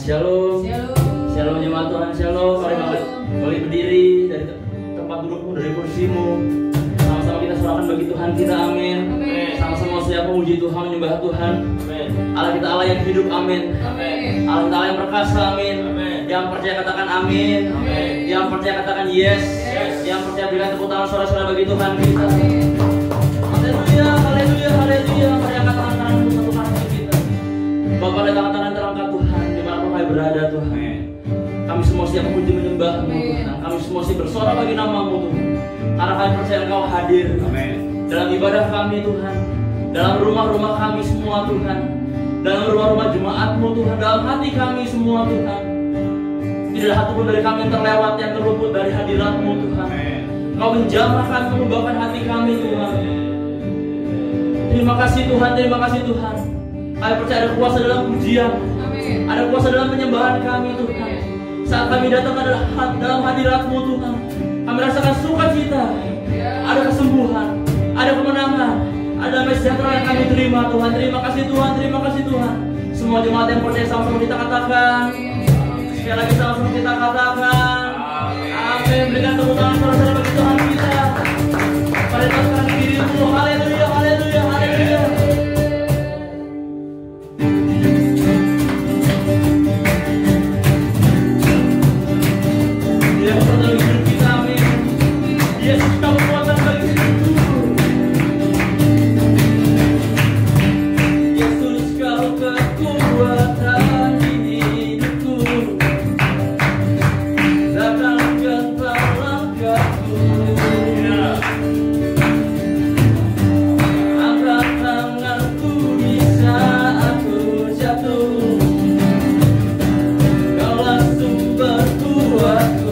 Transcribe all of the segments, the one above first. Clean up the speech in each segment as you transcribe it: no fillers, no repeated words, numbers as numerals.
Shalom. Shalom. Shalom jemaat Tuhan, shalom. Mari berdiri dari tempat dudukmu, dari kursimu. Sama-sama kita serahkan bagi Tuhan kita, amin. Amin. Sama-sama siap memuji Tuhan, menyembah Tuhan. Amin. Allah kita Allah yang hidup, amin. Amin. Allah kita Allah yang perkasa, amin. Amin. Yang percaya katakan amin. Amin. Yang percaya katakan yes. Yes. Yang percaya berikan tepuk tangan saudara-saudara bagi Tuhan kita. Amin. Haleluya, haleluya, haleluya. Mari angkat tangan-tanganmu satukan hati kita. Bapa, ada tangan-tangan terangkat Tuhan dimanapun kami berada Tuhan. Kami semua siap memuji menyembah-Mu Tuhan. Kami semua siap bersorak bagi nama-Mu Tuhan. Karena kami percaya Engkau hadir dalam ibadah kami Tuhan, dalam rumah-rumah kami semua Tuhan, dalam rumah-rumah jemaat-Mu Tuhan, dalam hati kami semua Tuhan. Tidak ada satupun dari kami yang terlewat, yang terluput dari hadirat-Mu Tuhan. Kau menjamah kami, mengubahkan hati kami Tuhan. Terima kasih Tuhan, terima kasih Tuhan. Kami percaya ada kuasa dalam pujian, Amin. ada kuasa dalam penyembahan kami Tuhan. Saat kami datang adalah dalam hadirat-Mu Tuhan, kami rasakan sukacita, ada kesembuhan, ada kemenangan, ada damai sejahtera yang kami terima Tuhan. Terima kasih Tuhan, terima kasih Tuhan. Semua jemaat yang percaya sama-sama kita katakan. Sekali lagi sama-sama kita katakan. Amin. Berikan tepuk tangan saudara-saudara bagi Tuhan kita. Pada sekarang dirimu. Haleluya, haleluya, haleluya. Dia berkata hidup kita, amin. Yesus kau kekuatan bagi hidupku. Yesus kau kekuatan di hidupku. Datangkan langkahku. Angkat tanganku di saat aku jatuh. Kaulah sumber kuatku.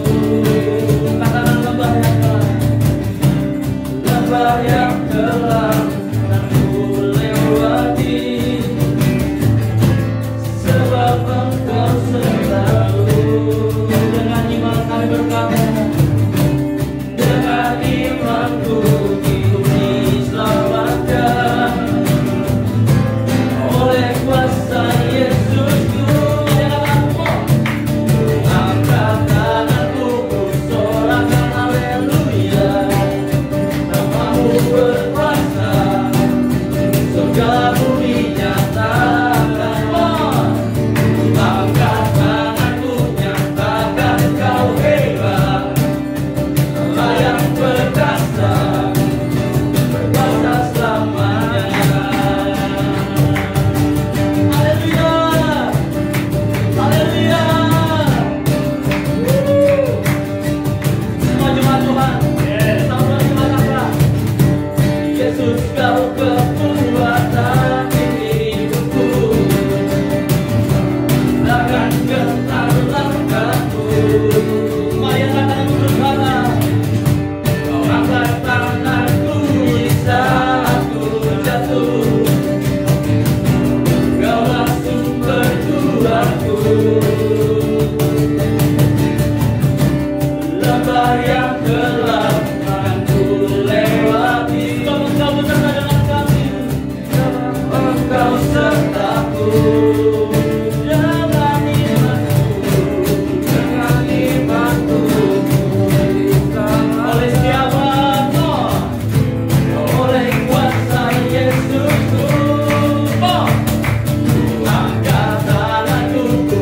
Katakan lembah yang kelam dan ku lewati. Sebab Engkau selalu. Dengan iman kami berkata, dengan imanku hidup diselamatkan oleh kuasa Yesusku. Angkat tanganku, ku sorakan haleluya. Namamu berkuasa, surga bumi nyatakan. Angkat tanganku, nyatakan Kau hebat. Allah yang perkasa, berkuasa selamanya. Haleluya, haleluya. Semua jemaat Tuhan, sama-sama kita katakan, Yesus kau kekuatan di hidupku. Takkan gentar langkahku. Mari angkat tanganku bersama. Kau angkat tanganku di saat ku jatuh. Kaulah sumber kuatku. Lembah yang kelam akan ku lewati. Sebab Engkau beserta dengan kami. Engkau sertaku. Dengan imanku, oleh siapa? Oleh kuasa Yesusku. Angkat tanganku, ku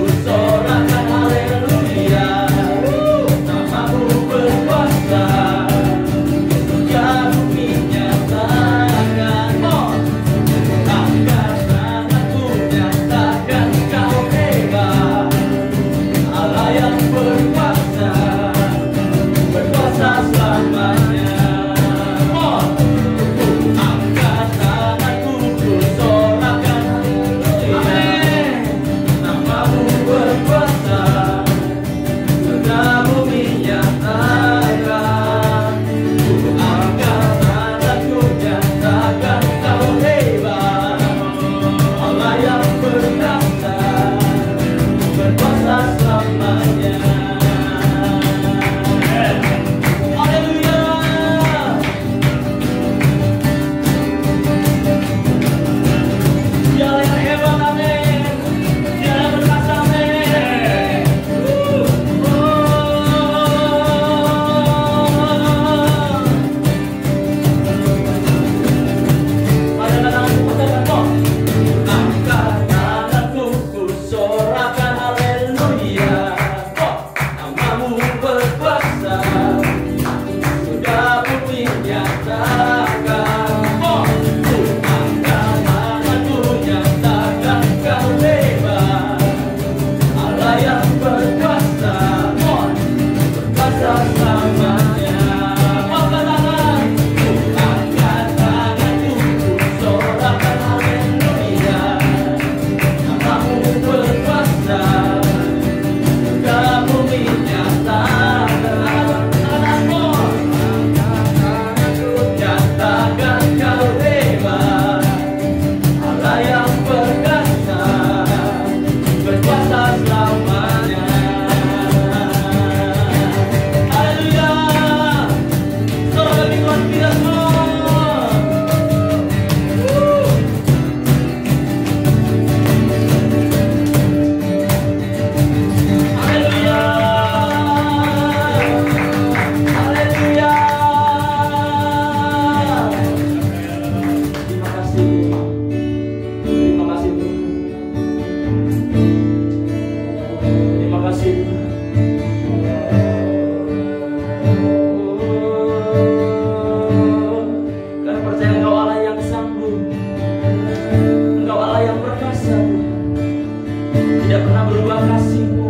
kasih-Mu.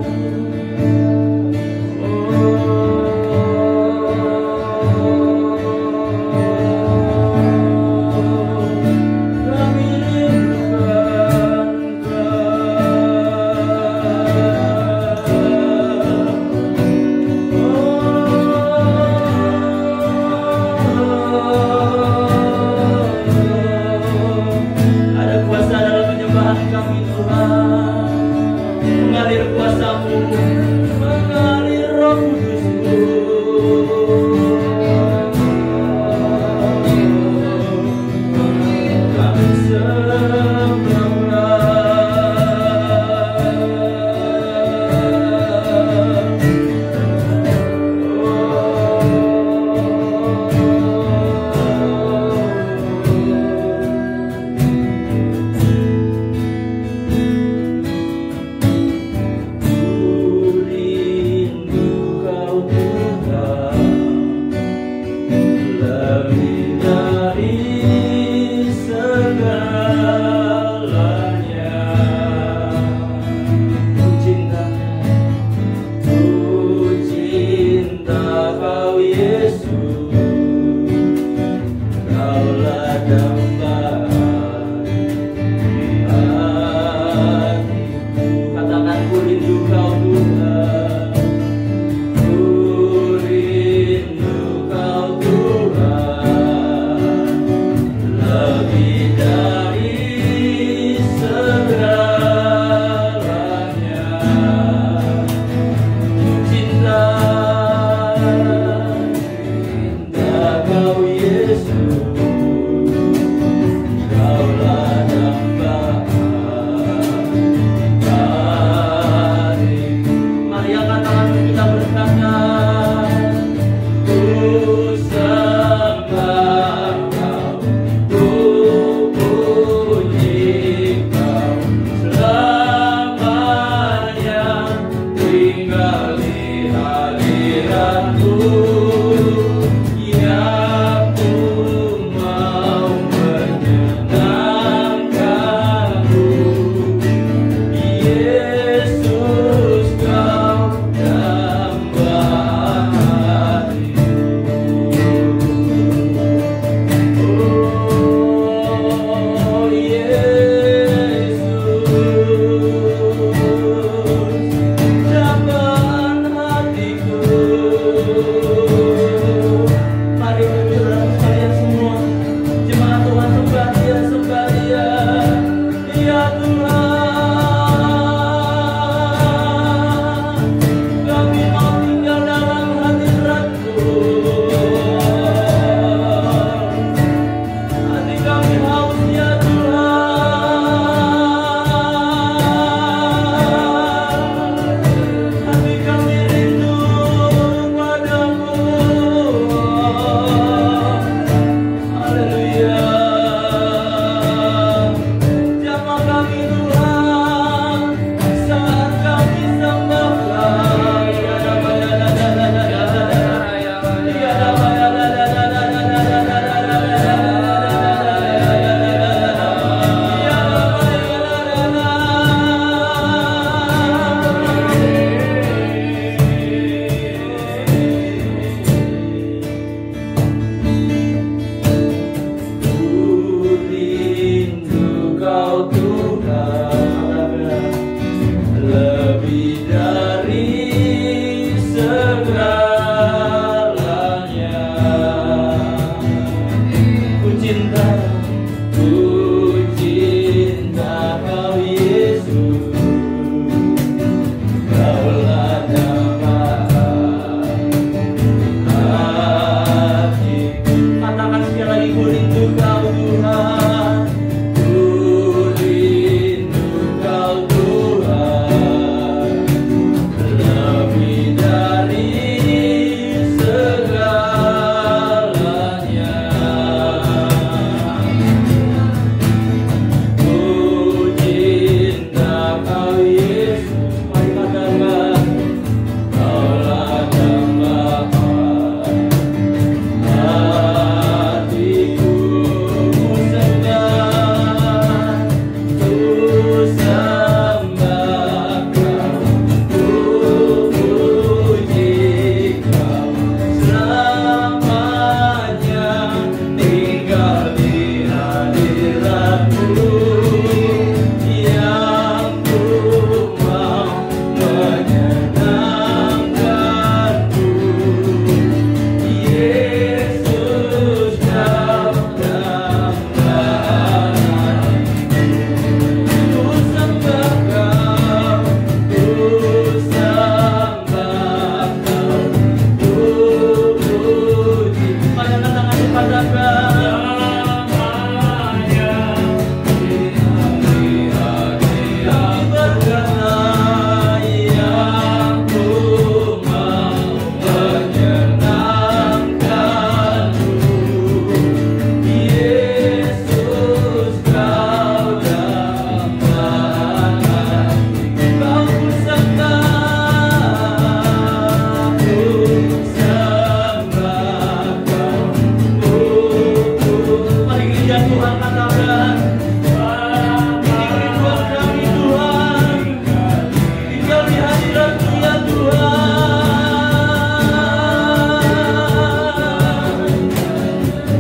hadirat-Mu ya Tuhan.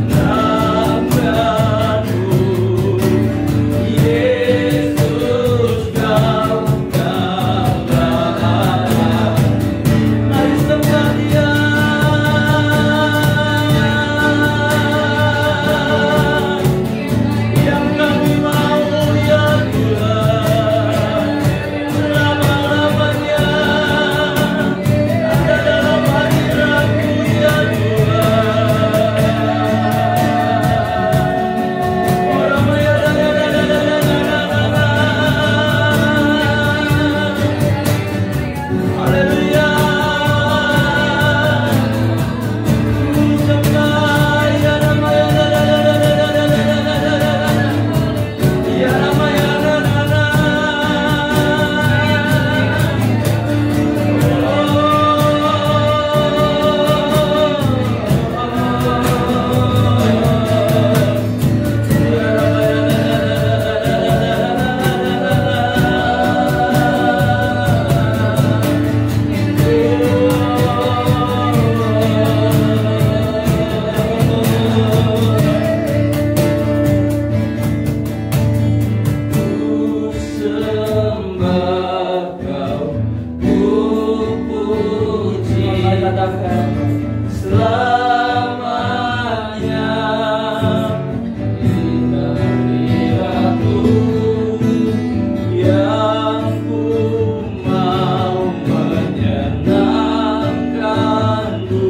Namamu Yesus Kau Gembala. Mari sembah Dia. Yang kami mau ya Tuhan, selama-lamanya ada dalam hadirat-Mu ya Tuhan. Orang maya haleluya. Sembah ya namanya ya namanya Ku sembah Kau, ku puji selamanya. Hadirat-Mu yang ku mau menyenangkan-Mu.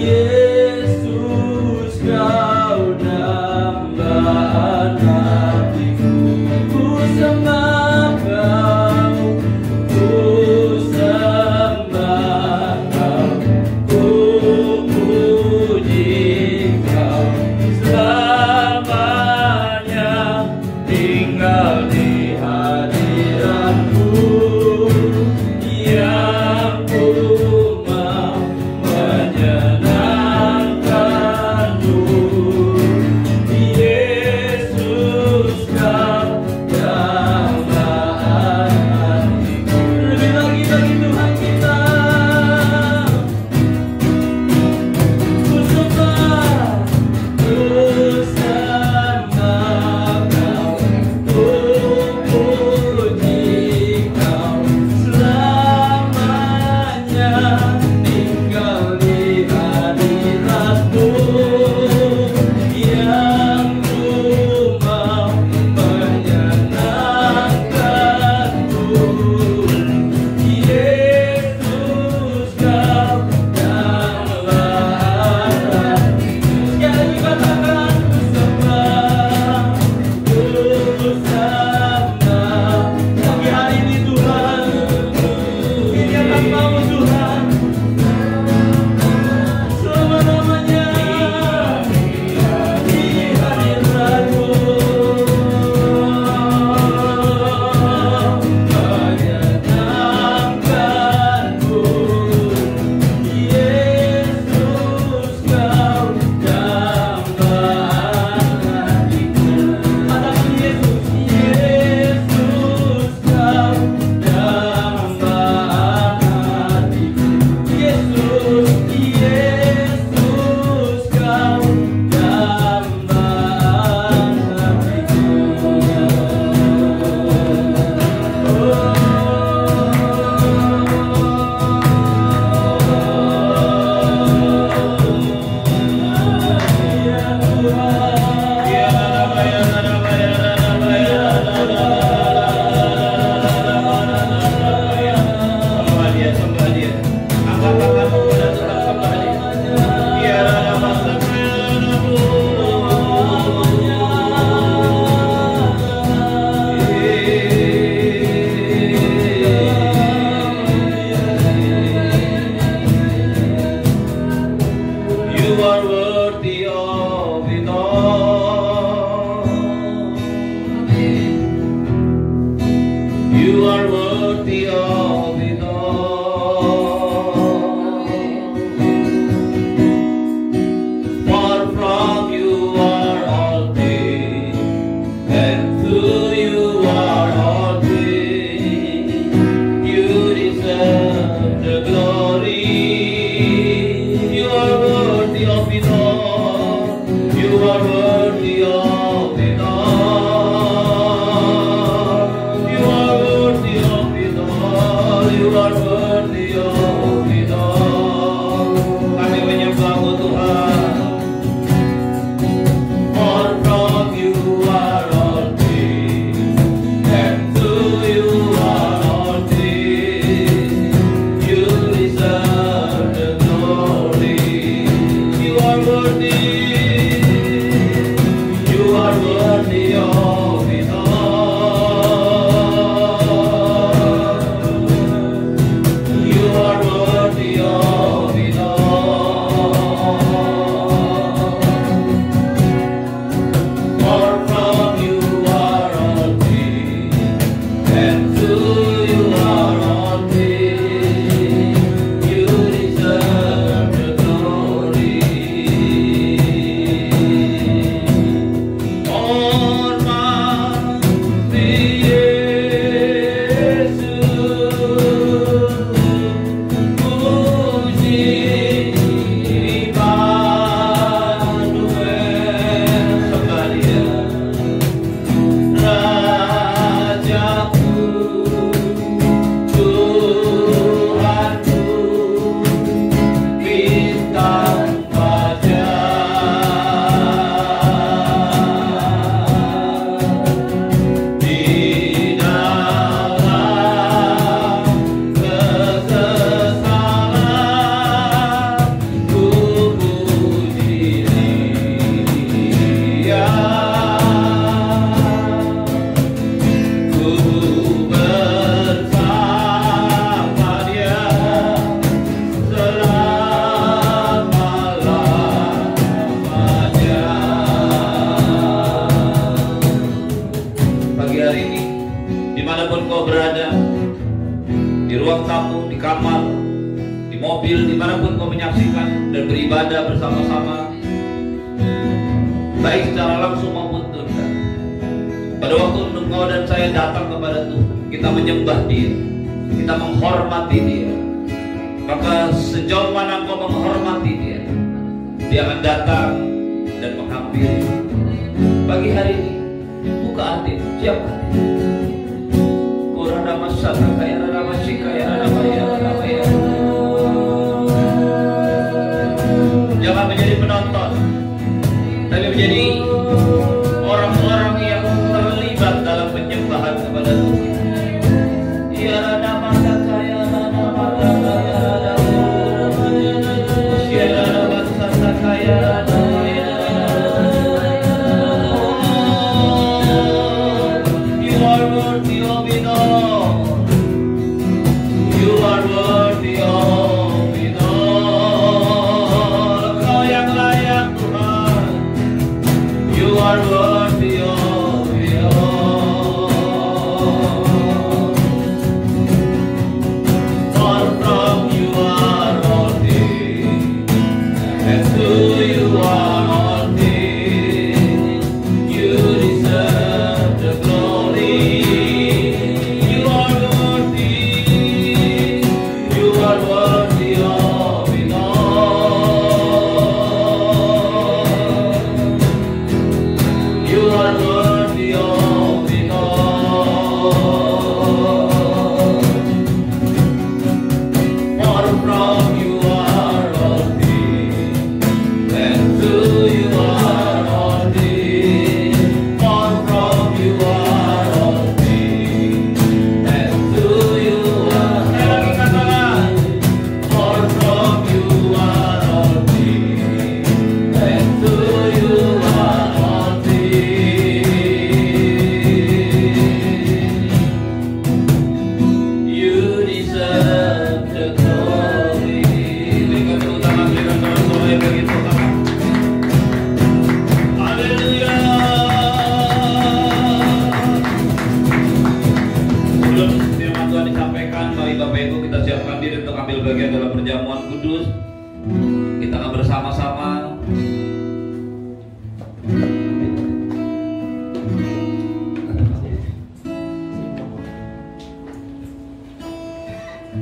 Yesus Kau dambaan hatiku. Ku sembah Kau, ku sembah Kau, di ruang tamu, di kamar, di mobil, dimanapun kau menyaksikan dan beribadah bersama-sama, baik secara langsung maupun tunda. Pada waktu engkau dan saya datang kepada Tuhan, kita menyembah Dia, kita menghormati Dia, maka sejauh mana engkau menghormati Dia, Dia akan datang dan menghampiri. Pagi hari ini buka hati, siap hati. Kurana masata kaya rana masika ya rana maya rana maya. Jangan menjadi penonton, tapi menjadi orang-orang yang terlibat dalam penyembahan kepada Tuhan. Ya rana masata ya rana maya rana maya. Ya rana masata kaya rana.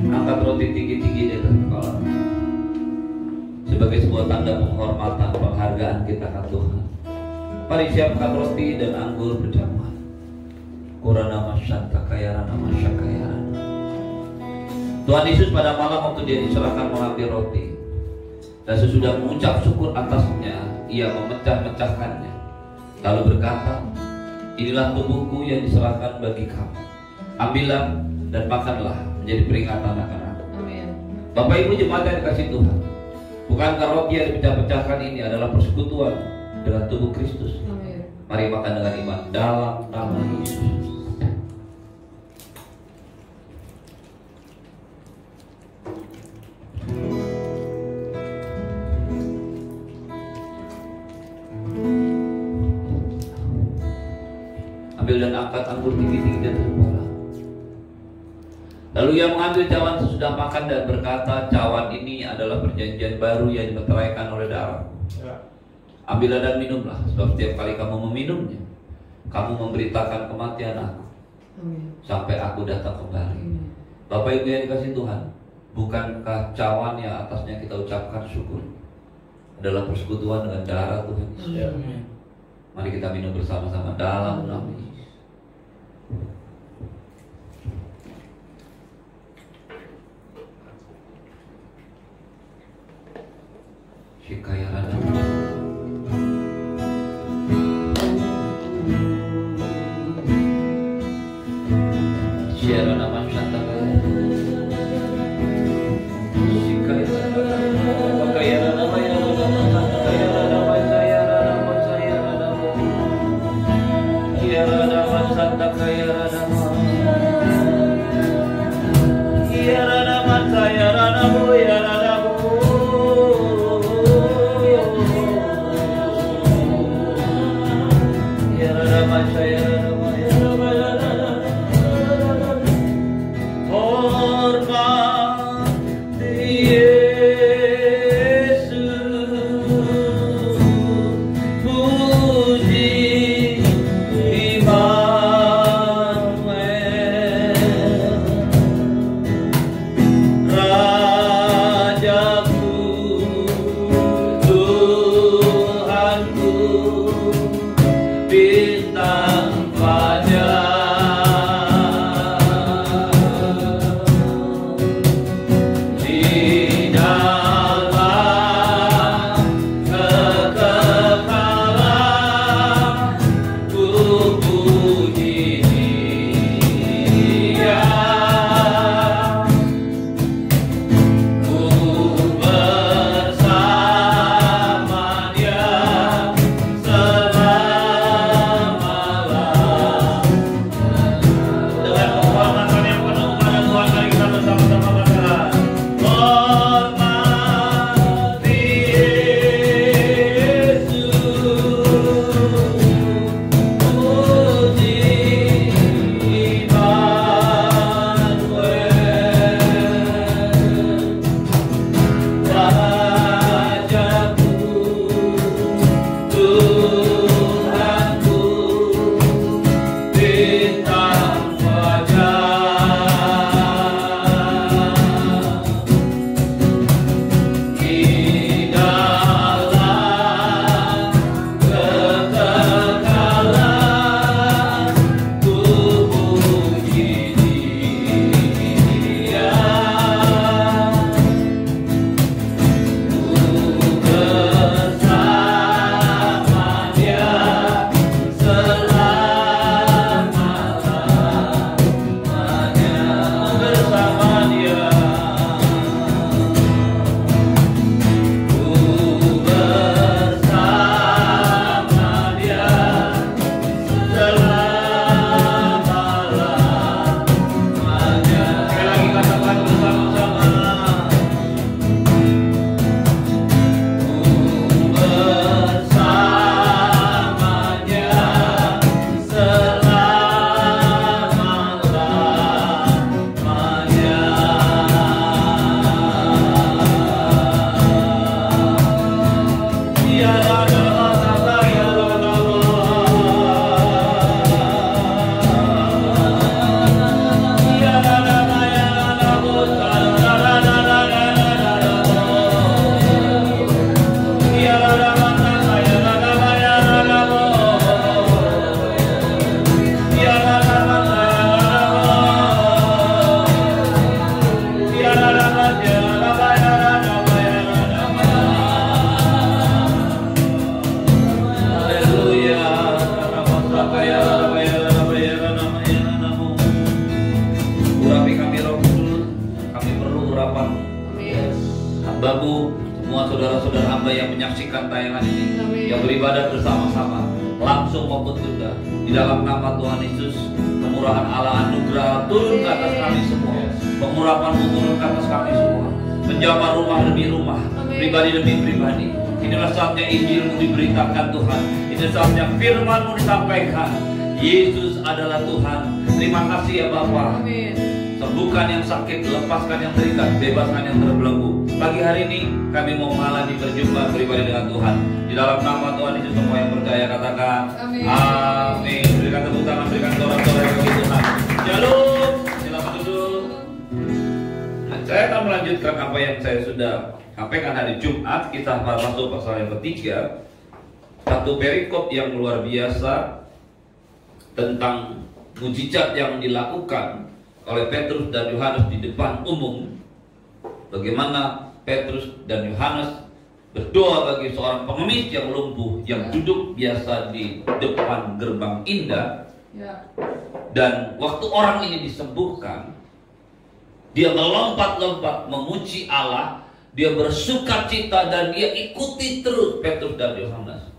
Angkat roti tinggi-tinggi di atas kepala sebagai sebuah tanda penghormatan, penghargaan kita ke Tuhan. Mari siapkan roti dan anggur berjamaah. Kurana masyanta kayarana masyakayarana. Tuhan Yesus pada malam waktu Dia diserahkan mengambil roti, dan sesudah mengucap syukur atasnya, Ia memecah-mecahkannya, lalu berkata, inilah tubuhku yang diserahkan bagi kamu. Ambillah dan makanlah, menjadi peringatan akan aku. Amin. Bapak Ibu jemaat yang dikasihi Tuhan, bukankah roti yang dipecah-pecahkan ini adalah persekutuan dengan tubuh Kristus? Amin. Mari makan dengan iman dalam nama Yesus. Ambil dan angkat anggur tinggi-tinggi dan kepala. Lalu Ia mengambil cawan sesudah makan dan berkata, cawan ini adalah perjanjian baru yang dimeteraikan oleh darah. Ambillah dan minumlah, sebab setiap kali kamu meminumnya, kamu memberitakan kematian aku sampai aku datang kembali. Bapak Ibu yang dikasihi Tuhan, bukankah cawan yang atasnya kita ucapkan syukur adalah persekutuan dengan darah Tuhan Yesus? Mari kita minum bersama-sama dalam nama Yesus. Shikayarana. Shirana Manshanta. Shikayarana. Kayarana Mayarana Manshanta. Kayarana Mayarana Manshayarana. Kayarana Manshanta Kayarana. Kayarana Manshayarana Boyarana. hambamu, semua saudara-saudara hamba yang menyaksikan tayangan ini, yang beribadah bersama-sama, langsung maupun tunda, di dalam nama Tuhan Yesus, kemurahan Allah anugerah turun ke atas kami semua, pengurapan turun ke atas kami semua, menjamah rumah demi rumah, pribadi demi pribadi. Inilah saatnya Injilmu diberitakan Tuhan, ini saatnya firman-Mu disampaikan. Yesus adalah Tuhan. Terima kasih ya Bapa. Sembuhkan yang sakit, lepaskan yang terikat, bebaskan yang terbelenggu. Pagi hari ini kami mau mengalami perjumpaan pribadi dengan Tuhan. Di dalam nama Tuhan Yesus, semua yang percaya katakan amin. Berikan tepuk tangan, berikan sorak-sorai bagi Tuhan. Shalom. Silakan duduk. Saya akan melanjutkan apa yang saya sudah sampaikan hari Jumat. Kita masuk pasal yang ketiga, satu perikop yang luar biasa tentang mujizat yang dilakukan oleh Petrus dan Yohanes di depan umum. Bagaimana Petrus dan Yohanes berdoa bagi seorang pengemis yang lumpuh yang duduk biasa di depan gerbang indah. Dan waktu orang ini disembuhkan, dia melompat-lompat memuji Allah, dia bersukacita dan dia ikuti terus Petrus dan Yohanes.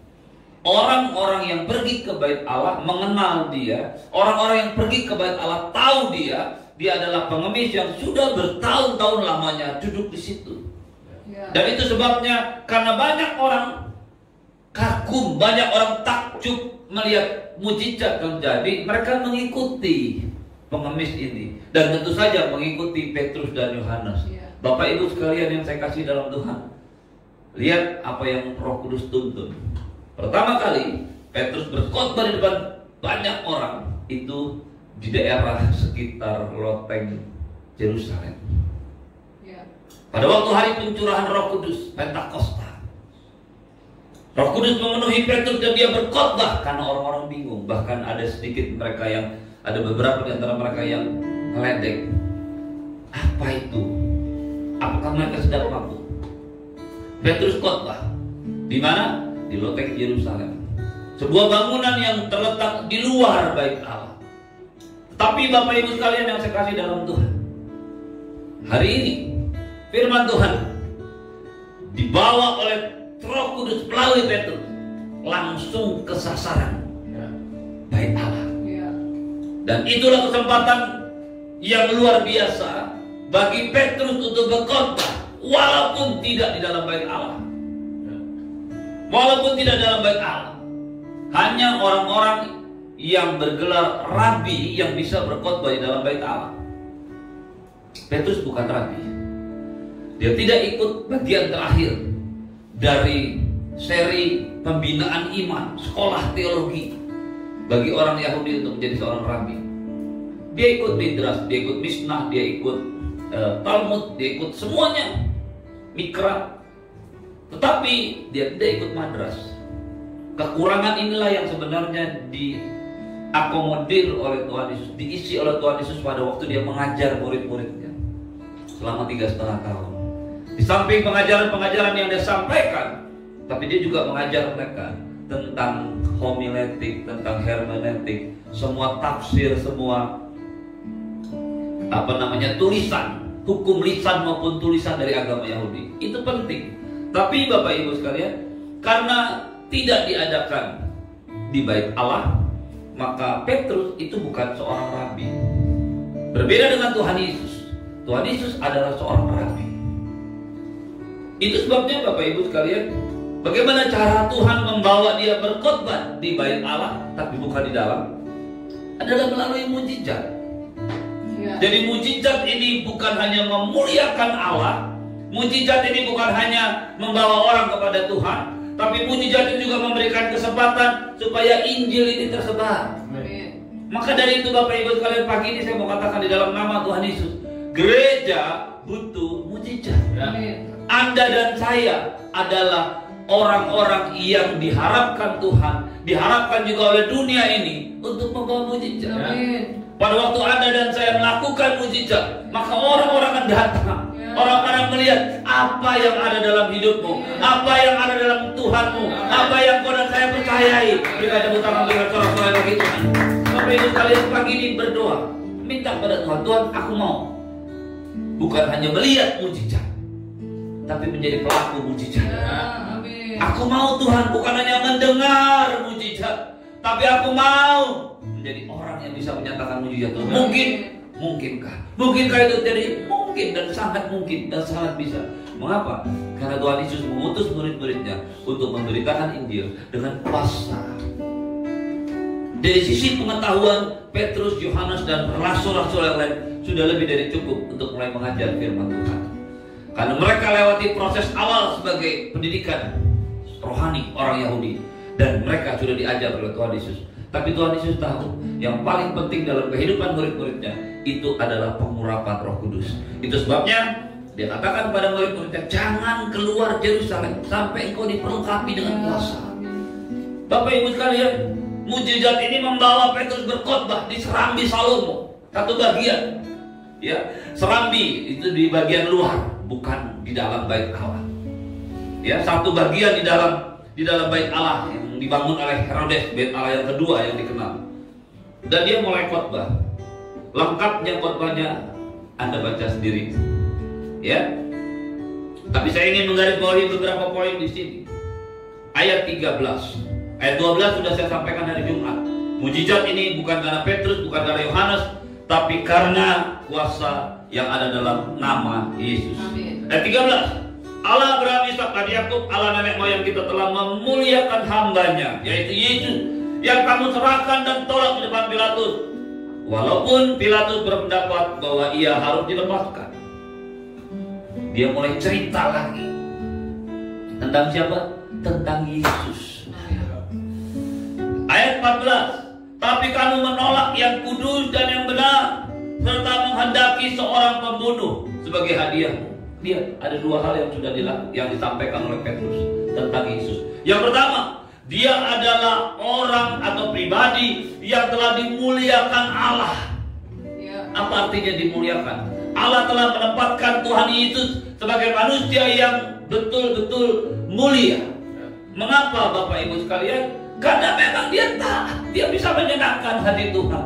Orang-orang yang pergi ke bait Allah mengenal dia. Orang-orang yang pergi ke bait Allah tahu dia. Dia adalah pengemis yang sudah bertahun-tahun lamanya duduk di situ. Dan itu sebabnya karena banyak orang kagum, banyak orang takjub melihat mujizat terjadi, mereka mengikuti pengemis ini. Dan tentu saja mengikuti Petrus dan Yohanes. Bapak Ibu sekalian yang saya kasih dalam Tuhan, lihat apa yang Roh Kudus tuntun. Pertama kali Petrus berkhotbah di depan banyak orang itu di daerah sekitar loteng Yerusalem. Pada waktu hari pencurahan Roh Kudus, Pentakosta, Roh Kudus memenuhi Petrus dan dia berkhotbah karena orang-orang bingung. Bahkan ada sedikit mereka yang, ada beberapa di antara mereka yang meledek. Apa itu? Apakah mereka sedang mabuk? Petrus khotbah di mana? Di loteng Yerusalem, sebuah bangunan yang terletak di luar bait Allah. Tapi Bapak Ibu sekalian yang saya kasih dalam Tuhan, hari ini firman Tuhan dibawa oleh Roh Kudus melalui Petrus langsung ke sasaran bait Allah. Dan itulah kesempatan yang luar biasa bagi Petrus untuk berkhotbah walaupun tidak di dalam bait Allah. Walaupun tidak dalam bait Allah, hanya orang-orang yang bergelar rabi yang bisa berkhotbah di dalam bait Allah. Petrus bukan rabi. Dia tidak ikut bagian terakhir dari seri pembinaan iman, sekolah teologi bagi orang Yahudi untuk menjadi seorang rabi. Dia ikut Midrash, dia ikut Mishnah, dia ikut Talmud, dia ikut semuanya, Mikra. Tetapi dia tidak ikut madras. Kekurangan inilah yang sebenarnya diakomodir oleh Tuhan Yesus, diisi oleh Tuhan Yesus pada waktu dia mengajar murid-muridnya selama 3,5 tahun. Di samping pengajaran-pengajaran yang dia sampaikan, tapi dia juga mengajar mereka tentang homiletik, tentang hermeneutik, semua tafsir, semua tulisan, hukum lisan maupun tulisan dari agama Yahudi. Itu penting. Tapi Bapak Ibu sekalian, karena tidak diadakan di bait Allah, maka Petrus itu bukan seorang rabi. Berbeda dengan Tuhan Yesus. Tuhan Yesus adalah seorang rabi. Itu sebabnya Bapak Ibu sekalian, bagaimana cara Tuhan membawa dia berkhotbah di bait Allah, tapi bukan di dalam, adalah melalui mujizat. Jadi mujizat ini bukan hanya memuliakan Allah, mujizat ini bukan hanya membawa orang kepada Tuhan, tapi mujizat ini juga memberikan kesempatan supaya Injil ini tersebar. Maka dari itu Bapak Ibu sekalian, pagi ini saya mau katakan di dalam nama Tuhan Yesus, gereja butuh mujizat. Anda dan saya adalah orang-orang yang diharapkan Tuhan, diharapkan juga oleh dunia ini untuk membawa mujizat. Pada waktu Anda dan saya melakukan mujizat, maka orang-orang akan datang. Orang-orang melihat apa yang ada dalam hidupmu, apa yang ada dalam Tuhanmu, apa yang kau dan saya percayai. Berikan tepuk tangan, berikan sorak-sorai bagi Tuhan. Bapak Ibu sekalian, pagi ini berdoa, minta pada Tuhan, Tuhan aku mau bukan hanya melihat mujizat, tapi menjadi pelaku mujizat. Aku mau Tuhan bukan hanya mendengar mujizat, tapi aku mau menjadi orang yang bisa menyatakan mujizat Tuhan. Mungkinkah itu jadi mungkin dan sangat mungkin dan sangat bisa. Mengapa? Karena Tuhan Yesus mengutus murid-muridnya untuk memberitakan Injil dengan kuasa. Dari sisi pengetahuan, Petrus, Yohanes dan rasul-rasul yang lain sudah lebih dari cukup untuk mulai mengajar firman Tuhan. Karena mereka lewati proses awal sebagai pendidikan rohani orang Yahudi, dan mereka sudah diajar oleh Tuhan Yesus. Tapi Tuhan Yesus tahu yang paling penting dalam kehidupan murid-muridnya itu adalah pengurapan Roh Kudus. Itu sebabnya dia katakan pada murid-muridnya, jangan keluar Yerusalem sampai engkau diperlengkapi dengan kuasa. Bapak Ibu sekalian, mujizat ini membawa Petrus berkhotbah di Serambi Salomo, satu bagian. Ya, Serambi itu di bagian luar, bukan di dalam bait Allah. Ya, satu bagian di dalam bait Allah yang dibangun oleh Herodes, bait Allah yang kedua yang dikenal. Dan dia mulai khotbah. Lengkapnya khotbahnya Anda baca sendiri. Ya. Tapi saya ingin menggarisbawahi beberapa poin di sini. Ayat 13. Ayat 12 sudah saya sampaikan hari Jumat. Mujizat ini bukan karena Petrus, bukan karena Yohanes, tapi karena kuasa yang ada dalam nama Yesus. Amin. Ayat 13. Allah Abraham, Ishak dan Yakub, Allah nenek moyang kita telah memuliakan hambanya, yaitu Yesus, yang kamu serahkan dan tolak di depan Pilatus. Walaupun Pilatus berpendapat bahwa ia harus dilepaskan. Dia mulai cerita lagi tentang siapa? Tentang Yesus. Ayat 14. Tapi kamu menolak yang kudus dan yang benar, serta menghendaki seorang pembunuh sebagai hadiahmu. Lihat, ada dua hal yang sudah disampaikan oleh Petrus tentang Yesus. Yang pertama, dia adalah orang atau pribadi yang telah dimuliakan Allah. Apa artinya dimuliakan? Allah telah menempatkan Tuhan Yesus sebagai manusia yang betul-betul mulia. Mengapa Bapak Ibu sekalian? Karena memang dia taat, dia bisa menyenangkan hati Tuhan.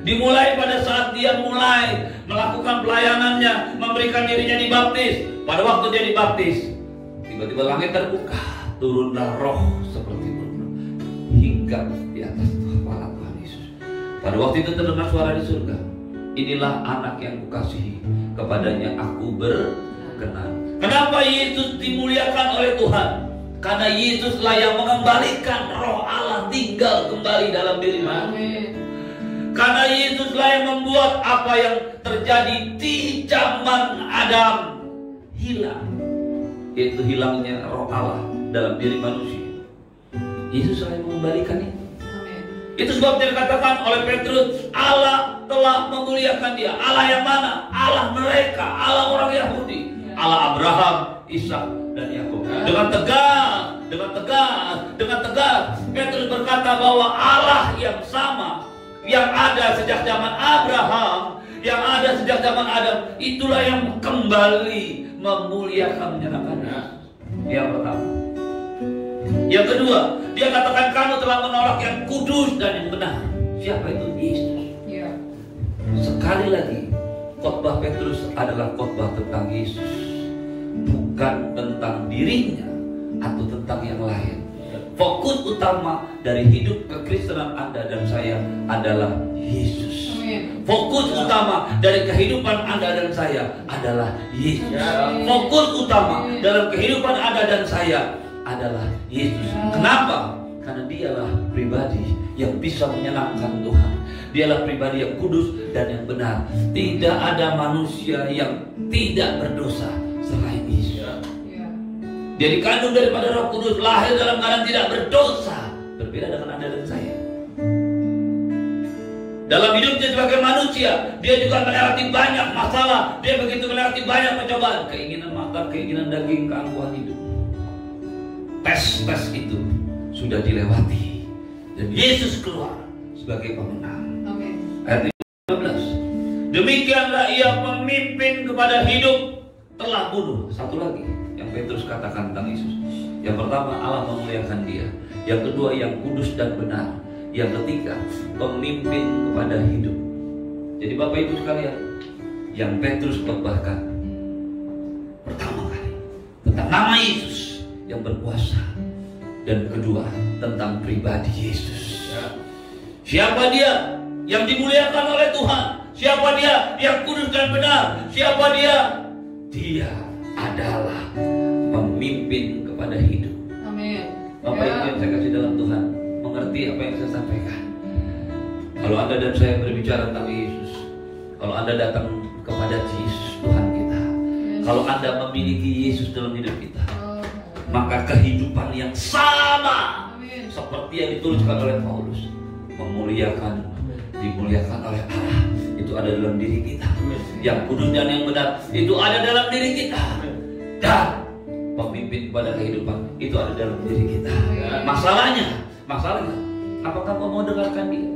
Dimulai pada saat dia mulai melakukan pelayanannya, memberikan dirinya dibaptis. Pada waktu dia dibaptis, tiba-tiba langit terbuka, turunlah roh seperti burung hingga di atas kepala Tuhan Yesus. Pada waktu itu terdengar suara di surga, inilah anak yang kukasihi, kepadanya aku berkenan. Kenapa Yesus dimuliakan oleh Tuhan? Karena Yesuslah yang mengembalikan roh Allah tinggal kembali dalam diri manusia. Karena Yesuslah yang membuat apa yang terjadi di zaman Adam hilang, yaitu hilangnya roh Allah dalam diri manusia. Yesuslah yang mengembalikan itu. Itu sebabnya dikatakan oleh Petrus, Allah telah memuliakan dia. Allah yang mana? Allah mereka, Allah orang Yahudi, Allah Abraham, Ishak dan Yakub. Dengan tegas Petrus berkata bahwa Allah yang sama, yang ada sejak zaman Abraham, yang ada sejak zaman Adam, itulah yang kembali memuliakan, menyenangkan. Yang pertama. Yang kedua, dia katakan kamu telah menolak yang kudus dan yang benar. Siapa itu? Yesus. Sekali lagi, khotbah Petrus adalah khotbah tentang Yesus, bukan tentang dirinya atau tentang yang lain. Fokus utama dari hidup kekristenan Anda dan saya adalah Yesus. Fokus utama dari kehidupan Anda dan saya adalah Yesus. Fokus utama dalam kehidupan Anda dan saya adalah Yesus. Kenapa? Karena dialah pribadi yang bisa menyenangkan Tuhan. Dialah pribadi yang kudus dan yang benar. Tidak ada manusia yang tidak berdosa selain Yesus. Dia dikandung daripada Roh Kudus, lahir dalam keadaan tidak berdosa. Berbeda dengan Anda dan saya. Dalam hidupnya sebagai manusia, dia juga melewati banyak masalah. Dia begitu melewati banyak pencobaan. Keinginan mata, keinginan daging, keangkuhan hidup. Tes itu sudah dilewati. Dan Yesus keluar sebagai pemenang. Ayat 15. Demikianlah ia pemimpin kepada hidup telah bunuh. Satu lagi yang Petrus katakan tentang Yesus. Yang pertama, Allah memuliakan dia. Yang kedua, yang kudus dan benar. Yang ketiga, pemimpin kepada hidup. Jadi Bapak Ibu sekalian, yang Petrus khotbahkan pertama kali nama Yesus yang berkuasa. Dan kedua, tentang pribadi Yesus. Siapa dia yang dimuliakan oleh Tuhan? Siapa dia yang kudus dan benar? Siapa dia? Dia adalah pemimpin kepada hidup. Amin. Bapak Ibu yang saya kasih dalam Tuhan, mengerti apa yang saya sampaikan. Kalau Anda dan saya berbicara tentang Yesus, kalau Anda datang kepada Yesus Tuhan kita, kalau Anda memiliki Yesus dalam hidup kita, maka kehidupan yang sama seperti yang dituliskan oleh Paulus, memuliakan, dimuliakan oleh Allah, itu ada dalam diri kita. Yang kudus dan yang benar itu ada dalam diri kita. Dan pemimpin kepada kehidupan itu ada dalam diri kita. Masalahnya, apakah kau mau dengarkan dia?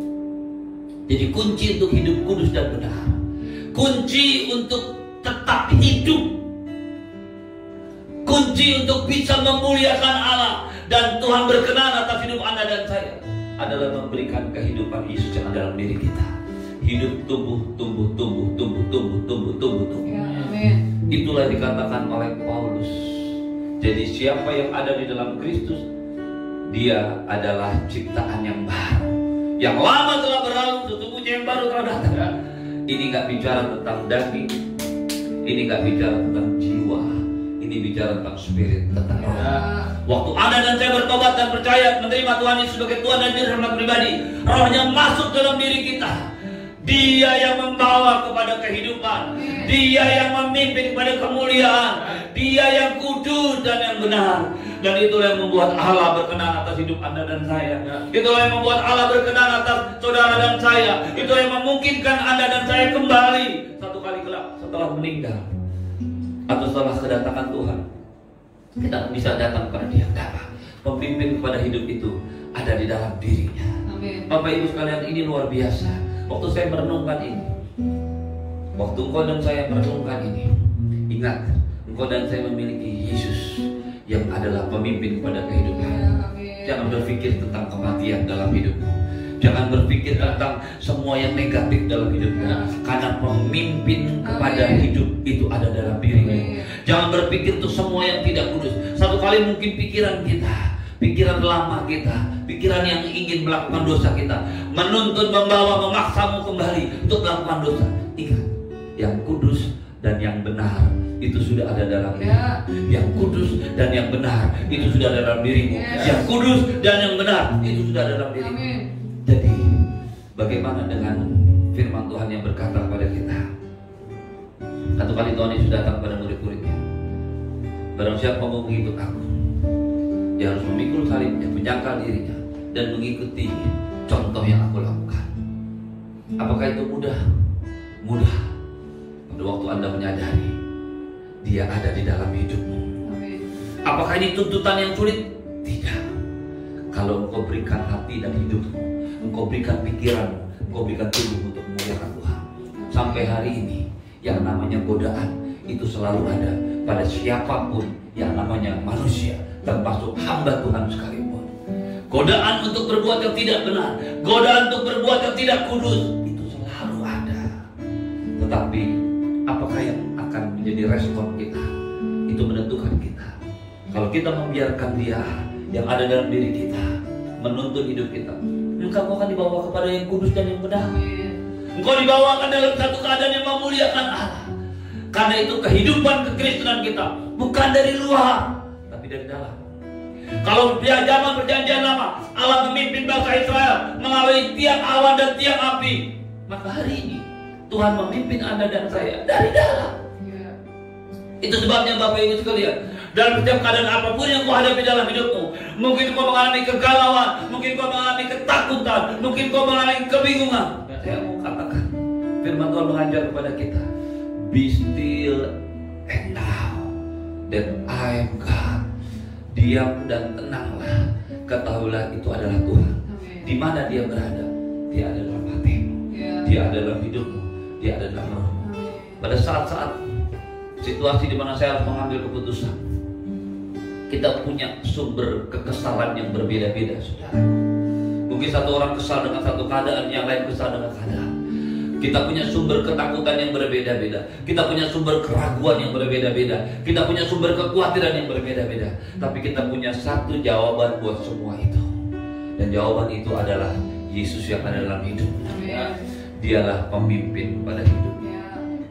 Jadi kunci untuk hidup kudus dan benar, kunci untuk tetap hidup, kunci untuk bisa memuliakan Allah dan Tuhan berkenan atas hidup Anda dan saya adalah memberikan kehidupan Yesus yang ada dalam diri kita. Hidup tumbuh. Itulah dikatakan oleh Paulus. Jadi siapa yang ada di dalam Kristus, dia adalah ciptaan yang baru. Yang lama telah berlalu, sesungguhnya yang baru telah datang. Ini nggak bicara tentang daging, ini nggak bicara tentang jiwa, ini bicara tentang spirit, tentang roh. Waktu Anda dan saya bertobat dan percaya menerima Tuhan Yesus sebagai Tuhan dan Juru Selamat pribadi, rohnya masuk dalam diri kita. Dia yang membawa kepada kehidupan, dia yang memimpin kepada kemuliaan, dia yang kudus dan yang benar. Dan itulah yang membuat Allah berkenan atas hidup Anda dan saya. Itulah yang membuat Allah berkenan atas saudara dan saya. Itulah yang memungkinkan Anda dan saya kembali satu kali kelak setelah meninggal atau setelah kedatangan Tuhan, kita bisa datang kepada dia. Kenapa? Pemimpin kepada hidup itu ada di dalam dirinya. Amin. Bapak Ibu sekalian, ini luar biasa. Waktu saya merenungkan ini, waktu engkau dan saya merenungkan ini, ingat, engkau dan saya memiliki Yesus yang adalah pemimpin kepada kehidupan. Jangan berpikir tentang kematian dalam hidupmu. Jangan berpikir tentang semua yang negatif dalam hidupmu. Karena pemimpin kepada hidup itu ada dalam dirimu. Jangan berpikir untuk semua yang tidak kudus. Satu kali mungkin pikiran kita, pikiran lama kita, pikiran yang ingin melakukan dosa kita, menuntun, membawa, memaksamu kembali untuk melakukan dosa. Ingat, yang kudus dan yang benar itu sudah ada dalam dirimu. Yang kudus dan yang benar itu sudah ada dalam dirimu. Yang kudus dan yang benar itu sudah ada dalam dirimu. Jadi bagaimana dengan firman Tuhan yang berkata kepada kita? Satu kali Tuhan Yesus datang pada murid-muridnya, barang siapa mau mengikut aku, dia harus memikul salibnya, menyangkal dirinya, dan mengikuti contoh yang aku lakukan. Apakah itu mudah? Mudah. Pada waktu Anda menyadari dia ada di dalam hidupmu. Apakah ini tuntutan yang sulit? Tidak. Kalau engkau berikan hati dan hidupmu, engkau berikan pikiranmu, engkau berikan tubuhmu untuk memuliakan Tuhan. Sampai hari ini, yang namanya godaan itu selalu ada pada siapapun yang namanya manusia, termasuk hamba Tuhan sekalipun. Godaan untuk berbuat yang tidak benar, godaan untuk berbuat yang tidak kudus, itu selalu ada. Tetapi apakah yang akan menjadi respon kita? Itu menentukan kita. Kalau kita membiarkan dia yang ada dalam diri kita menuntun hidup kita, engkau akan dibawa kepada yang kudus dan yang benar. Engkau dibawakan dalam satu keadaan yang memuliakan Allah. Karena itu kehidupan kekristenan kita bukan dari luar, tapi dari dalam. Kalau di zaman perjanjian lama Allah memimpin bangsa Israel melalui tiang awan dan tiang api, maka hari ini Tuhan memimpin Anda dan saya dari dalam. Itu sebabnya Bapak Ibu sekalian, dalam setiap keadaan apapun yang kau hadapi dalam hidupmu, mungkin kau mengalami kegalauan, mungkin kau mengalami ketakutan, mungkin kau mengalami kebingungan. Saya mau katakan, firman Tuhan mengajar kepada kita, be still and know that I am God. Diam dan tenanglah, ketahuilah itu adalah Tuhan. Di mana dia berada? Dia ada dalam hatimu, dia ada dalam hidupmu, dia ada dalam rohmu. Pada saat-saat situasi di mana saya harus mengambil keputusan, kita punya sumber kekesalan yang berbeda-beda, saudara. Mungkin satu orang kesal dengan satu keadaan, yang lain kesal dengan keadaan. Kita punya sumber ketakutan yang berbeda-beda. Kita punya sumber keraguan yang berbeda-beda. Kita punya sumber kekhawatiran yang berbeda-beda. Tapi kita punya satu jawaban buat semua itu. Dan jawaban itu adalah Yesus yang ada dalam hidup. Dialah pemimpin pada hidup.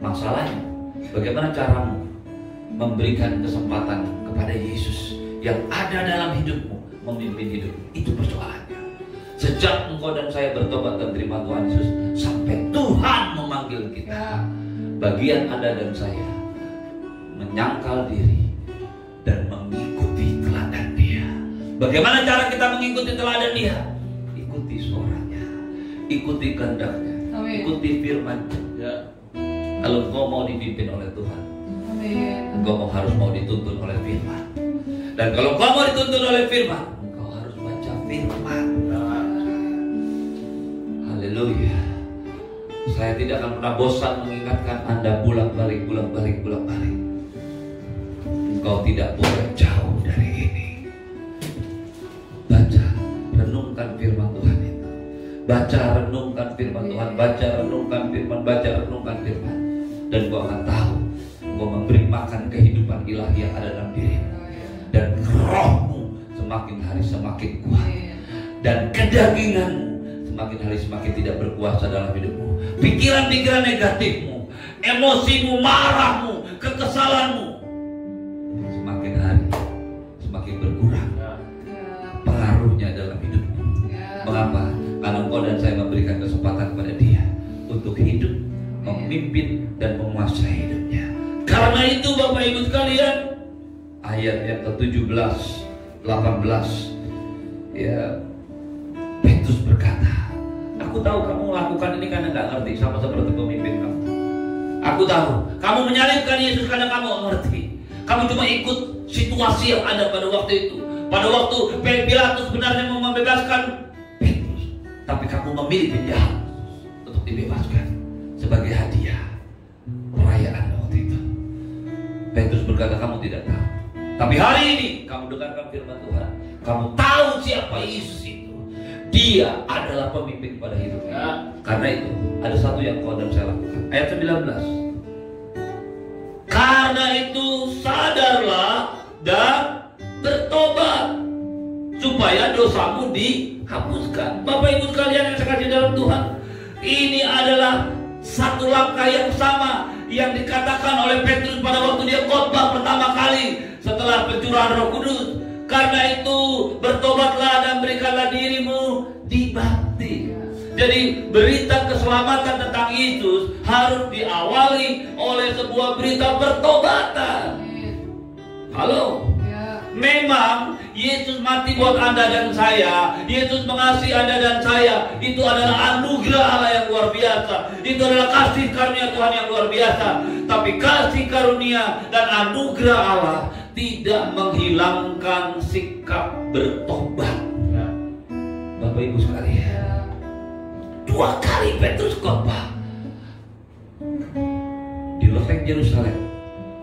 Masalahnya, bagaimana caramu memberikan kesempatan kepada Yesus yang ada dalam hidupmu memimpin hidup? Itu persoalannya. Sejak engkau dan saya bertobat dan terima Tuhan Yesus, sampai Tuhan memanggil kita, bagian Anda dan saya menyangkal diri dan mengikuti teladan Dia. Bagaimana cara kita mengikuti teladan Dia? Ikuti suaranya, ikuti kehendaknya, ikuti firman-Nya. Kalau engkau mau dipimpin oleh Tuhan, engkau harus mau dituntun oleh firman. Dan kalau engkau mau dituntun oleh firman, engkau harus baca firman. Haleluya. Saya tidak akan pernah bosan mengingatkan Anda bolak-balik. Engkau tidak boleh jauh dari ini. Baca, renungkan firman Tuhan itu. Baca, renungkan firman Tuhan. Baca, renungkan firman. Baca, renungkan firman. Dan engkau akan tahu, engkau memberi makan kehidupan ilahi yang ada dalam dirimu. Dan rohmu semakin hari semakin kuat. Dan kedaginganmu semakin hari semakin tidak berkuasa dalam hidupmu. Pikiran-pikiran negatifmu, emosimu, marahmu, kekesalanmu semakin hari semakin berkurang pengaruhnya dalam hidupmu. Mengapa? Karena engkau dan saya memberikan kesempatan kepada Dia untuk hidup, memimpin dan menguasai hidupnya. Karena itu Bapak Ibu sekalian, ayat yang ke-17, 18, ya, Petrus berkata, aku tahu kamu melakukan ini karena gak ngerti, sama seperti pemimpin kamu. Aku tahu kamu menyalibkan Yesus karena kamu gak ngerti. Kamu cuma ikut situasi yang ada pada waktu itu. Pada waktu Pilatus sebenarnya mau membebaskan Petrus, tapi kamu memilih penjahat untuk dibebaskan sebagai hadiah perayaan waktu itu. Petrus berkata, kamu tidak tahu. Tapi hari ini kamu dengarkan firman Tuhan. Kamu tahu siapa Yesus itu. Dia adalah pemimpin pada hidupnya. Karena itu ada satu yang kau dan saya lakukan. Ayat 19. Karena itu sadarlah dan bertobat supaya dosamu dihapuskan. Bapak Ibu sekalian yang saya kasih dalam Tuhan, ini adalah satu langkah yang sama yang dikatakan oleh Petrus pada waktu dia khotbah pertama kali setelah pencurahan Roh Kudus. Karena itu bertobatlah dan berikanlah dirimu dibaptis. Jadi berita keselamatan tentang Yesus harus diawali oleh sebuah berita pertobatan. Halo. Memang Yesus mati buat Anda dan saya. Yesus mengasihi Anda dan saya. Itu adalah anugerah Allah yang luar biasa. Itu adalah kasih karunia Tuhan yang luar biasa. Tapi kasih karunia dan anugerah Allah tidak menghilangkan sikap bertobat. Bapak Ibu sekalian, 2 kali Petrus khotbah di loteng Yerusalem.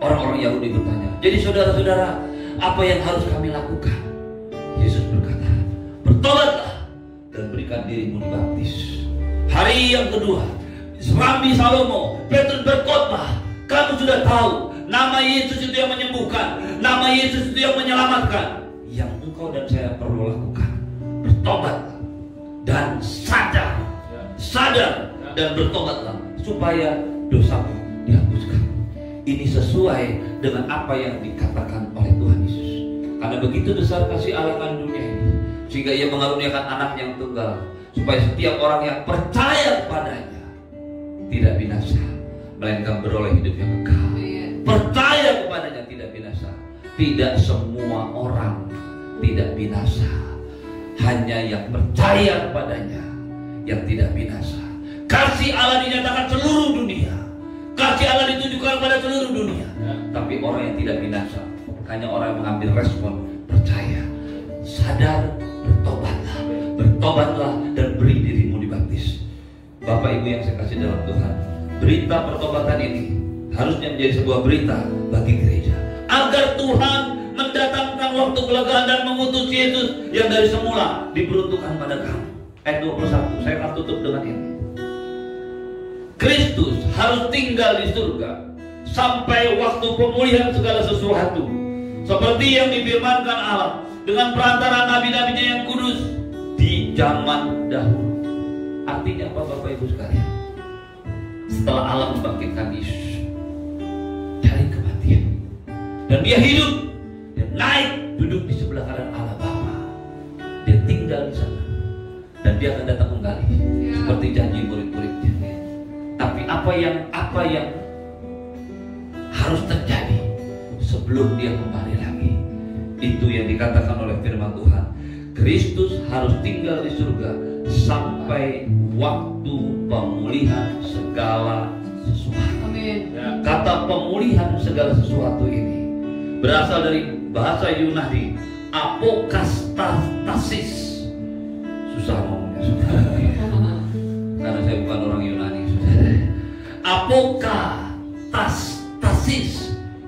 Orang-orang Yahudi bertanya, jadi saudara-saudara, apa yang harus kami lakukan? Yesus berkata, bertobatlah dan berikan dirimu dibaptis. Hari yang kedua, Rambi Salomo, Petrus berkhotbah. Kamu sudah tahu, nama Yesus itu yang menyembuhkan, nama Yesus itu yang menyelamatkan. Yang engkau dan saya perlu lakukan, bertobatlah dan sadar dan bertobatlah supaya dosamu dihapuskan. Ini sesuai dengan apa yang dikatakan oleh Tuhan Yesus. Karena begitu besar kasih Allah akan dunia ini, sehingga Ia mengaruniakan anak yang tunggal, supaya setiap orang yang percaya kepadanya tidak binasa, melainkan beroleh hidup yang kekal. Percaya kepadanya tidak binasa. Tidak semua orang tidak binasa, hanya yang percaya kepadanya yang tidak binasa. Kasih Allah dinyatakan seluruh dunia. Kasih Allah ditujukan kepada seluruh dunia. Tapi orang yang tidak binasa, hanya orang yang mengambil respon percaya. Sadar, bertobatlah dan beri dirimu dibaptis. Bapak Ibu yang saya kasih dalam Tuhan, berita pertobatan ini harusnya menjadi sebuah berita bagi gereja, agar Tuhan mendatangkan waktu kelegaan dan mengutus Yesus yang dari semula diperuntukkan pada kamu. Ayat 21, saya akan tutup dengan ini. Kristus harus tinggal di surga sampai waktu pemulihan segala sesuatu, seperti yang difirmankan Allah dengan perantara nabi-nabinya yang kudus di zaman dahulu. Artinya apa Bapak Ibu sekalian? Setelah Allah membangkitkan Yesus dari kematian dan dia hidup, dia naik duduk di sebelah kanan Allah Bapa, dia tinggal di sana dan dia akan datang kembali seperti janji murid-muridnya. Tapi apa yang harus terjadi sebelum dia kembali lagi? Itu yang dikatakan oleh firman Tuhan. Kristus harus tinggal di surga sampai waktu pemulihan segala sesuatu. Amin. Kata pemulihan segala sesuatu ini berasal dari bahasa Yunani apokastasis. Susah ngomongnya, karena saya bukan orang Yunani. Apokastasis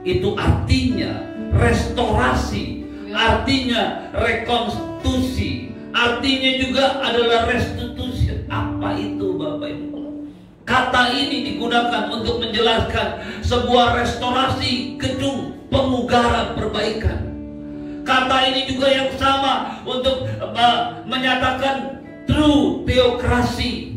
itu artinya restorasi, artinya rekonstruksi, artinya juga adalah restitusi. Apa itu Bapak Ibu? Kata ini digunakan untuk menjelaskan sebuah restorasi gedung, pemugaran, perbaikan. Kata ini juga yang sama untuk menyatakan true teokrasi.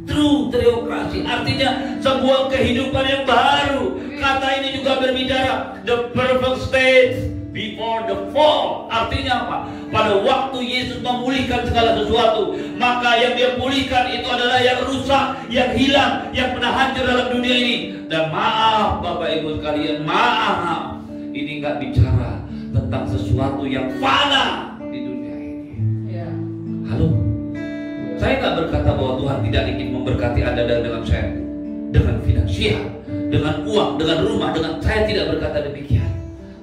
True teokrasi artinya sebuah kehidupan yang baru. Kata ini juga berbicara the perfect state before the fall. Artinya apa? Pada waktu Yesus memulihkan segala sesuatu, maka yang dia pulihkan itu adalah yang rusak, yang hilang, yang pernah hancur dalam dunia ini. Dan maaf Bapak Ibu sekalian, maaf, ini nggak bicara tentang sesuatu yang fana di dunia ini. Halo, saya nggak berkata bahwa Tuhan tidak ingin memberkati Anda dan dengan saya, dengan finansial, dengan uang, dengan rumah, dengan saya tidak berkata demikian.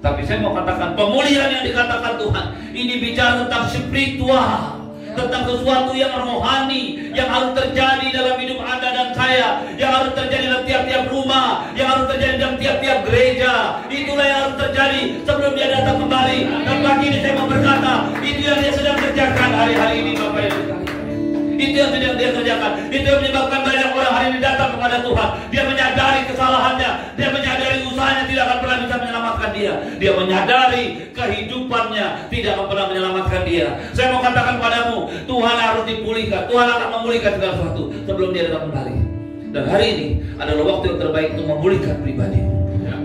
Tapi saya mau katakan pemulihan yang dikatakan Tuhan ini bicara tentang spiritual, tentang sesuatu yang rohani yang harus terjadi dalam hidup Anda dan saya, yang harus terjadi dalam tiap-tiap rumah, yang harus terjadi dalam tiap-tiap gereja. Itulah yang harus terjadi sebelum dia datang kembali. Dan pagi ini saya mau berkata, itu yang dia sedang kerjakan hari-hari ini Bapak Ibu sekalian. Itu yang sedang dia kerjakan. Itu yang menyebabkan banyak orang hari ini datang kepada Tuhan. Dia menyadari kesalahannya, dia menyadari usahanya tidak akan pernah bisa menyelamatkan dia. Dia menyadari kehidupannya tidak akan pernah menyelamatkan dia. Saya mau katakan padamu, Tuhan harus dipulihkan. Tuhan akan memulihkan segala sesuatu sebelum dia datang kembali. Dan hari ini adalah waktu yang terbaik untuk memulihkan pribadimu.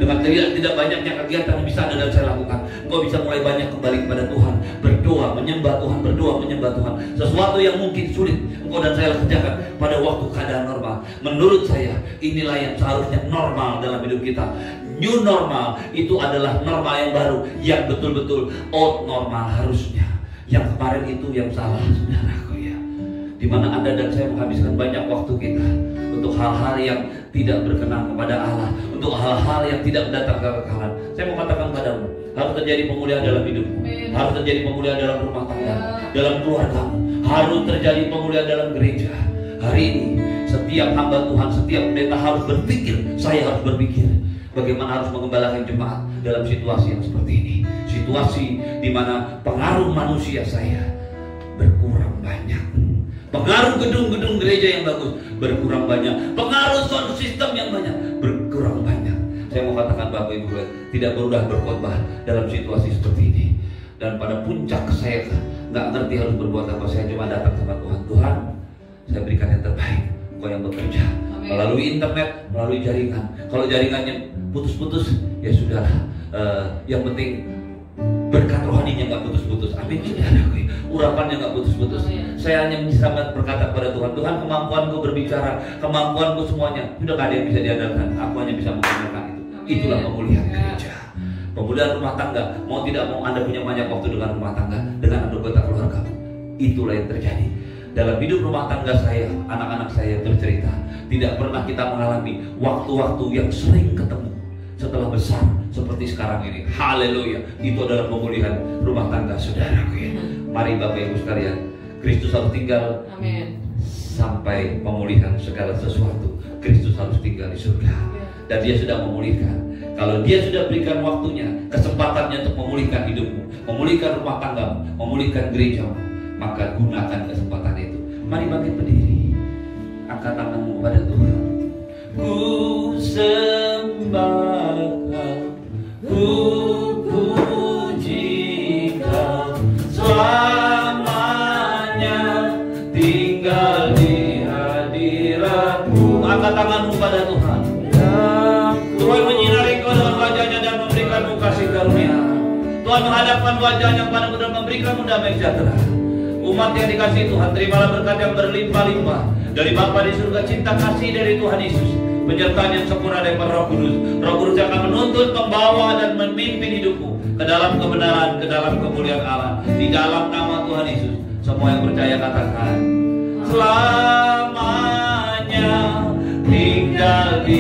Dengan tidak banyaknya kegiatan yang bisa Anda dan saya lakukan, engkau bisa mulai banyak kembali kepada Tuhan, berdoa, menyembah Tuhan, berdoa, menyembah Tuhan. Sesuatu yang mungkin sulit engkau dan saya kerjakan pada waktu keadaan normal. Menurut saya, inilah yang seharusnya normal dalam hidup kita. New normal itu adalah normal yang baru, yang betul-betul old normal harusnya. Yang kemarin itu yang salah, saudaraku ya. Dimana Anda dan saya menghabiskan banyak waktu kita untuk hal-hal yang tidak berkenan kepada Allah, untuk hal-hal yang tidak mendatangkan kekekalan. Saya mau katakan padamu, harus terjadi pemulihan dalam hidupmu, harus terjadi pemulihan dalam rumah tangga, dalam keluargamu, harus terjadi pemulihan dalam gereja. Hari ini setiap hamba Tuhan, setiap pendeta harus berpikir, saya harus berpikir bagaimana harus mengembalakan jemaat dalam situasi yang seperti ini. Situasi di mana pengaruh manusia saya berkurang banyak. Pengaruh gedung-gedung gereja yang bagus berkurang banyak. Pengaruh sound system yang banyak berkurang banyak. Saya mau katakan Bapak Ibu, tidak mudah berkhotbah dalam situasi seperti ini. Dan pada puncak saya nggak ngerti harus berbuat apa. Saya cuma datang sama Tuhan. Tuhan, saya berikan yang terbaik. Kau yang bekerja melalui internet, melalui jaringan. Kalau jaringannya putus-putus, ya sudah. Yang penting berkat rohaninya nggak putus-putus. Amin. Urapannya nggak putus-putus. Saya hanya bisa berkata kepada Tuhan, Tuhan, kemampuanku berbicara, kemampuanku semuanya sudah nggak ada yang bisa diandalkan. Aku hanya bisa mengandalkan itu. Itulah pemulihan gereja, pemulihan rumah tangga. Mau tidak mau Anda punya banyak waktu dengan rumah tangga, dengan anggota keluarga. Itulah yang terjadi dalam hidup rumah tangga saya. Anak-anak saya bercerita, tidak pernah kita mengalami waktu-waktu yang sering ketemu setelah besar seperti sekarang ini. Haleluya. Itu adalah pemulihan rumah tangga saudaraku ya. Mari Bapak Ibu sekalian, Kristus harus tinggal sampai pemulihan segala sesuatu. Kristus harus tinggal di surga. Dan dia sudah memulihkan. Kalau dia sudah berikan waktunya, kesempatannya untuk memulihkan hidupmu, memulihkan rumah tanggamu, memulihkan gerejamu, maka gunakan kesempatan itu. Mari bangkit berdiri, angkat tanganmu kepada Tuhan. ku sembah Kau, ku puji Kau, selamanya tinggal di hadirat-Mu. Angkat tanganmu pada Tuhan. Tuhan menyinari kau dengan wajahnya dan memberikanmu kasih karunia. Tuhan menghadapkan wajahnya padamu dan memberikanmu damai sejahtera. Umat yang dikasihi Tuhan, terimalah berkat yang berlimpah-limpah dari Bapa di surga, cinta kasih dari Tuhan Yesus, penyertaan yang sempurna dari Roh Kudus. Roh Kudus akan menuntun, membawa dan memimpin hidupmu ke dalam kebenaran, ke dalam kemuliaan Allah. Di dalam nama Tuhan Yesus, semua yang percaya katakan, selamanya tinggal di